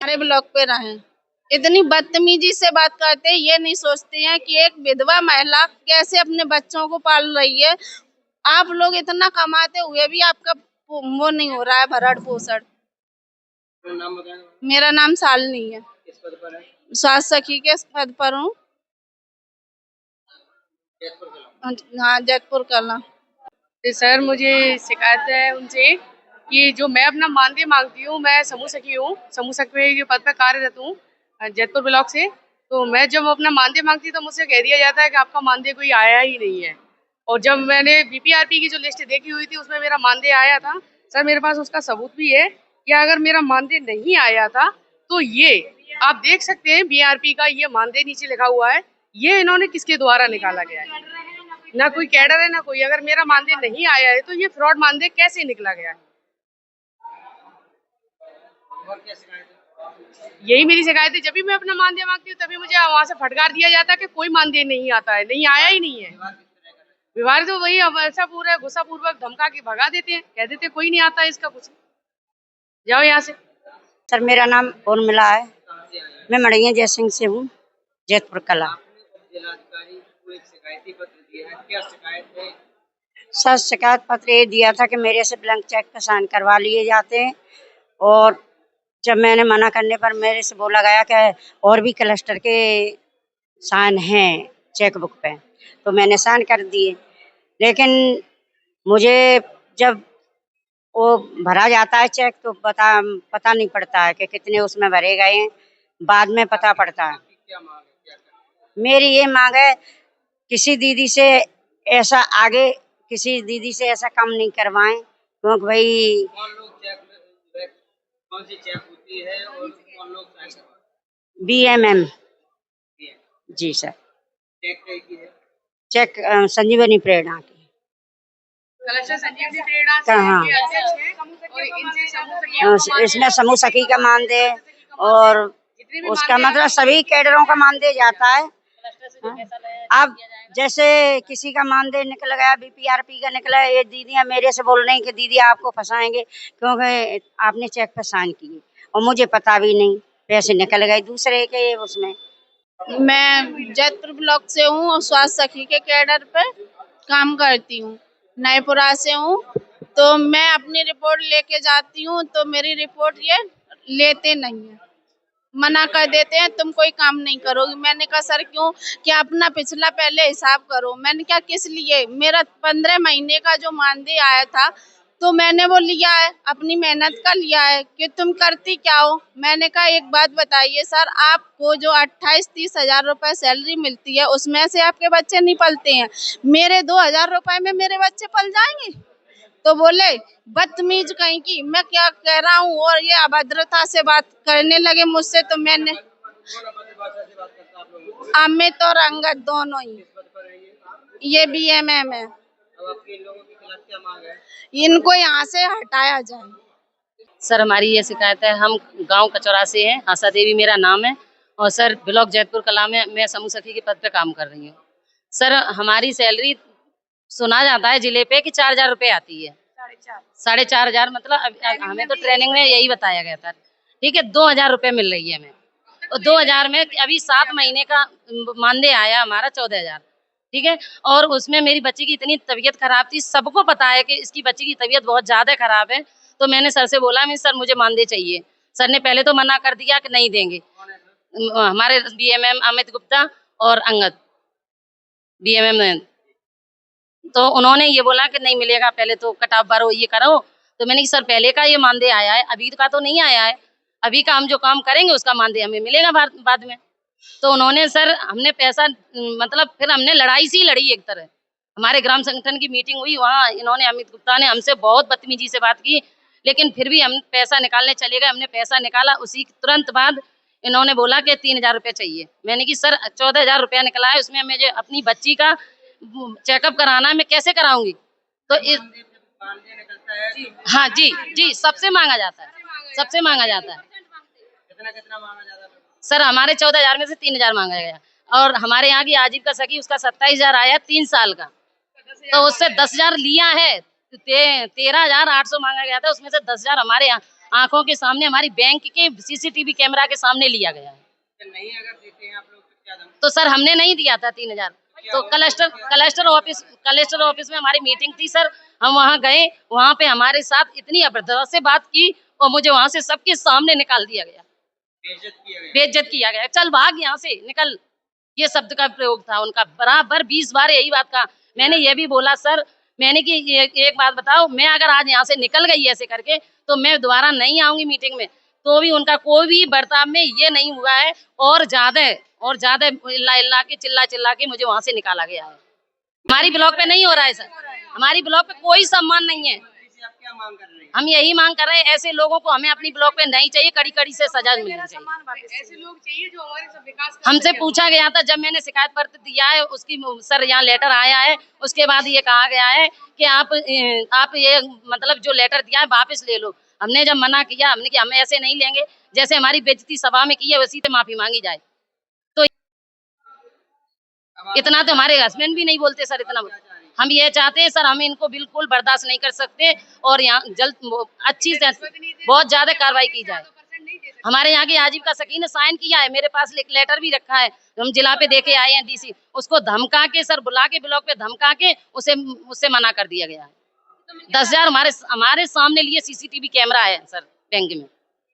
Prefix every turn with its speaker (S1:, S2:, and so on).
S1: हमारे ब्लॉक पे रहे, इतनी बदतमीजी से बात करते हैं। ये नहीं सोचते हैं कि एक विधवा महिला कैसे अपने बच्चों को पाल रही है। आप लोग इतना कमाते हुए भी आपका वो नहीं हो रहा है भरण पोषण। मेरा नाम शालिनी है।
S2: किस पद पर है?
S1: स्वास्थ्य सखी के पद पर हूँ। हाँ, जयपुर कला।
S3: तो सर मुझे शिकायत है उनसे कि जो मैं अपना मानदेय मांगती हूँ, मैं समूह सखी हूँ, समूह सखी के पद पर कार्यरत हूँ जयपुर ब्लॉक से। तो मैं जब अपना मानदेय मांगती हूँ तो मुझसे कह दिया जाता है कि आपका मानदेय कोई आया ही नहीं है। और जब मैंने बीपीआरपी की जो लिस्ट देखी हुई थी उसमें मेरा मानदेय आया था। सर मेरे पास उसका सबूत भी है कि अगर मेरा मानदेय नहीं आया था तो ये आप देख सकते हैं, बीआरपी का ये मानदेय नीचे लिखा हुआ है, ये इन्होंने किसके द्वारा निकाला गया है। ना कोई कैडर है ना कोई। अगर मेरा मानदेय नहीं आया है तो ये फ्रॉड मानदेय कैसे निकला गया है।
S2: और क्या शिकायत है?
S3: यही मेरी शिकायत है। जब भी मैं अपना मानदेय मांगती हूँ तभी मुझे वहां से फटकार दिया जाता है कि कोई मानदेय नहीं आता है, नहीं आया ही नहीं है। व्यवहार तो वही ऐसा पूरा गुस्सा पूर्वक धमका के भगा देते हैं, कह देते हैं कोई नहीं आता है इसका कुछ, जाओ यहाँ से।
S4: सर मेरा नाम उर्मिला है,
S2: कहाँ से आए हैं?
S4: मैं मड़ैया जयसिंह से हूँ, जयपुर कला।
S2: आपने जिलाधिकारी को एक शिकायती पत्र दिया है, क्या शिकायत है?
S4: सर शिकायत पत्र ये दिया था कि मेरे से ब्लैंक चेक पे साइन करवा लिए जाते हैं, और जब मैंने मना करने पर मेरे से बोला गया कि और भी क्लस्टर के साइन हैं चेक बुक पे, तो मैंने साइन कर दिए। लेकिन मुझे जब वो भरा जाता है चेक तो पता नहीं पड़ता है कि कितने उसमें भरे गए हैं, बाद में पता पड़ता है।
S2: आपकी क्या मांग है, क्या करना है?
S4: मेरी ये मांग है, किसी दीदी से ऐसा आगे किसी दीदी से ऐसा काम नहीं करवाएं, क्योंकि भाई
S2: कौन लोग चेक में कौन सी चेक होती है और कौन लोग साइन करवाते
S4: बीएमएम।
S2: हैं?
S4: जी सर।
S2: चेक की है?
S4: चेक संजीवनी प्रेरणा की।
S3: कलेक्टर संजीवनी प्रेरणा से
S4: हाँ।
S3: ये अध्यक्ष हैं और इनसे समूह सखी
S4: इसमें समूह सखी का मानदेय और उसका मतलब सभी कैडरों का मानदेय जाता है। अब जैसे किसी का मानदेय निकल गया, बीपीआरपी का निकला, ये दीदियां मेरे से बोल रही कि दीदी आपको फंसाएंगे क्योंकि आपने चेक पर साइन किए, और मुझे पता भी नहीं, पैसे निकल गए दूसरे के उसमें।
S1: मैं जयपुर ब्लॉक से हूँ और स्वास्थ्य सखी के कैडर पे काम करती हूँ। नयपुरा से हूँ। तो मैं अपनी रिपोर्ट लेके जाती हूँ तो मेरी रिपोर्ट ये लेते नहीं है, मना कर देते हैं तुम कोई काम नहीं करोगी। मैंने कहा सर क्यों? कि अपना पिछला पहले हिसाब करो। मैंने कहा किस लिए? मेरा 15 महीने का जो मानदेय आया था तो मैंने वो लिया है, अपनी मेहनत का लिया है कि तुम करती क्या हो। मैंने कहा एक बात बताइए सर, आपको जो 28-30 हजार रुपए सैलरी मिलती है उसमें से आपके बच्चे नहीं पलते हैं, मेरे 2,000 रुपए में मेरे बच्चे पल जाएंगे? तो बोले बदतमीज कहीं की, मैं क्या कह रहा हूँ, और ये अभद्रता से बात करने लगे मुझसे। तो मैंने
S2: कौन अभद्र भाषा से बात करता है आप लोगों को?
S1: अमित और अंगद दोनों ही।
S2: किस पद पर है ये?
S1: ये बीएमएम है।
S2: अब आपके इन लोगों के खिलाफ क्या मांग है?
S1: इनको यहाँ से हटाया जाए।
S5: सर हमारी ये शिकायत है, हम गांव कचौरा से हैं, आशा देवी मेरा नाम है, और सर ब्लॉक जयपुर कला में मैं समूह सखी के पद पे काम कर रही हूँ। सर हमारी सैलरी सुना जाता है जिले पे कि 4,000 रुपये आती है, 4,500 मतलब हमें तो ट्रेनिंग में यही बताया गया था। ठीक है, 2,000 रुपये मिल रही है हमें, और 2,000 में अभी 7 महीने का मानदेय आया हमारा 14,000। ठीक है, और उसमें मेरी बच्ची की इतनी तबीयत खराब थी, सबको पता है कि इसकी बच्ची की तबीयत बहुत ज्यादा खराब है। तो मैंने सर से बोला मैं सर मुझे मानदेय चाहिए। सर ने पहले तो मना कर दिया कि नहीं देंगे। हमारे बीएमएम अमित गुप्ता और अंगद बीएमएम ने, तो उन्होंने ये बोला कि नहीं मिलेगा, पहले तो कटाव भरो ये करो। तो मैंने सर पहले का ये मानदेय आया है, अभी का तो नहीं आया है, अभी का हम जो काम करेंगे उसका मानदेय हमें मिलेगा बाद में। तो उन्होंने सर हमने पैसा मतलब फिर हमने लड़ाई सी लड़ी एक तरह। हमारे ग्राम संगठन की मीटिंग हुई, वहाँ इन्होंने अमित गुप्ता ने हमसे बहुत बदतमीजी से बात की, लेकिन फिर भी हम पैसा निकालने चले गए। हमने पैसा निकाला, उसी तुरंत बाद इन्होंने बोला कि 3,000 रुपये चाहिए। मैंने कि सर 14,000 रुपया निकला है, उसमें मुझे अपनी बच्ची का चेकअप कराना है, मैं कैसे कराऊंगी? तो
S2: मानदेय निकलता है?
S5: हाँ जी जी, सबसे मांगा जाता है, सबसे मांगा जाता है।
S2: कितना मांगा जाता है?
S5: सर हमारे 14,000 में से 3,000 मांगा गया, और हमारे यहाँ की आजीविका सखी उसका 27,000 आया 3 साल का, तो उससे 10,000 लिया है, 13,800 मांगा गया था, उसमें से 10,000 हमारे आंखों के सामने हमारी बैंक के सीसीटीवी कैमरा के सामने लिया गया है।
S2: तो नहीं अगर देते हैं आप लोग तो क्या
S5: तो सर हमने नहीं दिया था 3,000। तो कलेक्टर ऑफिस में हमारी मीटिंग थी सर, हम वहाँ गए, वहाँ पे हमारे साथ इतनी अभद्रता से बात की और मुझे वहाँ से सबके सामने निकाल दिया गया, बेइज्जत किया गया, चल भाग यहाँ से निकल, ये शब्द का प्रयोग था उनका। बराबर 20 बार यही बात कहा। मैंने ये भी बोला सर, मैंने कि एक बात बताओ, मैं अगर आज यहाँ से निकल गई ऐसे करके तो मैं दोबारा नहीं आऊंगी मीटिंग में, तो भी उनका कोई भी बर्ताव में ये नहीं हुआ है, और ज्यादा इल्ला के चिल्ला के मुझे वहां से निकाला गया है। हमारी ब्लॉक पे नहीं हो रहा है सर, हमारी ब्लॉक पे कोई सम्मान नहीं है।
S2: आप क्या मांग कर रहे हैं?
S5: हम यही मांग कर रहे हैं, ऐसे लोगों को हमें अपनी ब्लॉक पे नहीं चाहिए, कड़ी कड़ी से सजा मिलनी चाहिए।
S3: ऐसे लोग चाहिए जो हमारे सब विकास
S5: हमसे पूछा गया था, जब मैंने शिकायत पत्र दिया है उसकी सर यहाँ लेटर आया है, उसके बाद ये कहा गया है कि आप ये मतलब जो लेटर दिया है वापस ले लो। हमने जब मना किया, हमने कि हम ऐसे नहीं लेंगे, जैसे हमारी बेइज्जती सभा में की है वैसी तो माफी मांगी जाए। तो इतना तो हमारे हस्बैंड भी नहीं बोलते सर, इतना हम ये चाहते हैं सर, हम इनको बिल्कुल बर्दाश्त नहीं कर सकते और यहाँ जल्द अच्छी से बहुत ज्यादा कार्रवाई की जाए। हमारे यहाँ की आजीविका सखी ने साइन किया है, मेरे पास लेटर भी रखा है, हम जिला पे देके आए हैं डीसी, उसको धमका के सर बुला के ब्लॉक पे धमका के उससे मना कर दिया गया है। 10,000 हमारे सामने लिए सीसीटीवी कैमरा है सर बैंक में।